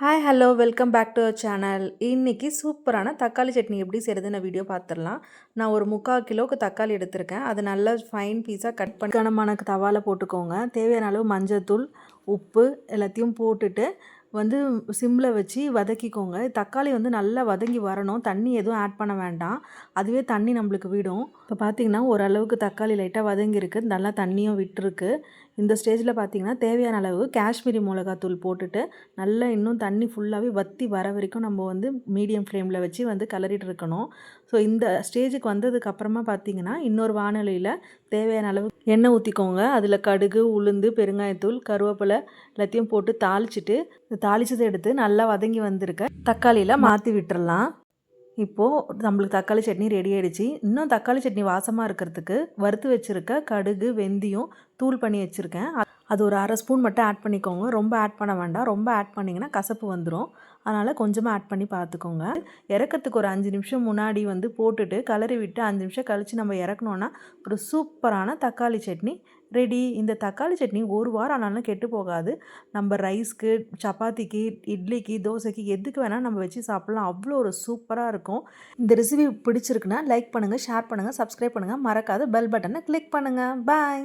Hi hello welcome back to our channel. இன்றைக்கி சூப்பரான தக்காளி சட்னி எப்படி செய்கிறது நான் வீடியோ பார்த்துடலாம். நான் ஒரு 3/4 கிலோவுக்கு தக்காளி எடுத்திருக்கேன். அது நல்லா ஃபைன் பீஸாக கட் பண்ணி கனமான தவாவில் போட்டுக்கோங்க. தேவையான அளவு மஞ்சள்தூள், உப்பு எல்லாத்தையும் போட்டுட்டு சிம்மில் வச்சு வதக்கிக்கோங்க. தக்காளி நல்லா வதங்கி வரணும். தண்ணி எதுவும் ஆட் பண்ண வேண்டாம். அதுவே தண்ணி நம்மளுக்கு விடும். இப்போ பார்த்திங்கன்னா ஓரளவுக்கு தக்காளி லைட்டாக வதங்கியிருக்கு. நல்லா தண்ணியும் விட்டுருக்கு. இந்த ஸ்டேஜில் பார்த்திங்கன்னா தேவையான அளவு காஷ்மீரி மிளகாத்தூள் போட்டுட்டு நல்லா இன்னும் தண்ணி ஃபுல்லாகவே வற்றி வர வரைக்கும் நம்ம மீடியம் ஃப்ளேமில் வச்சு கிளறிட்டு இருக்கணும். ஸோ இந்த ஸ்டேஜுக்கு வந்ததுக்கப்புறமா பார்த்திங்கன்னா இன்னொரு வானொலியில் தேவையான அளவு எண்ணெய் ஊற்றிக்கோங்க. அதில் கடுகு, உளுந்து, பெருங்காயத்தூள், கருவேப்பிலை எல்லாத்தையும் போட்டு தாளிச்சிட்டு தாளிச்சதை எடுத்து நல்லா வதங்கி வந்திருக்க தக்காளியில் மாற்றி விட்டுறலாம். இப்போது நம்மளுக்கு தக்காளி சட்னி ரெடி ஆகிடுச்சு. இன்னும் தக்காளி சட்னி வாசமாக இருக்கிறதுக்கு வறுத்து வச்சுருக்க கடுகு, வெந்தயம் தூள் பண்ணி வச்சுருக்கேன். அது ஒரு 1/2 ஸ்பூன் மட்டும் ஆட் பண்ணிக்கோங்க. ரொம்ப ஆட் பண்ண வேண்டாம். ரொம்ப ஆட் பண்ணிங்கன்னா கசப்பு வந்துடும். அதனால் கொஞ்சமாக ஆட் பண்ணி பார்த்துக்கோங்க. இறக்கிறதுக்கு ஒரு 5 நிமிஷம் முன்னாடி போட்டுட்டு கலரி விட்டு 5 நிமிஷம் கழித்து நம்ம இறக்கணுன்னா ஒரு சூப்பரான தக்காளி சட்னி ரெடி. இந்த தக்காளி சட்னி ஒரு வாரம் ஆனாலும் கெட்டு போகாது. நம்ம ரைஸ்க்கு, சப்பாத்திக்கு, இட்லிக்கு, தோசைக்கு எதுக்கு வேணால் நம்ம வச்சு சாப்பிட்லாம். அவ்வளோ ஒரு சூப்பராக இருக்கும். இந்த ரெசிபி பிடிச்சிருக்குன்னா லைக் பண்ணுங்கள், ஷேர் பண்ணுங்கள், சப்ஸ்கிரைப் பண்ணுங்கள். மறக்காத பெல் பட்டனை கிளிக் பண்ணுங்கள். பாய்.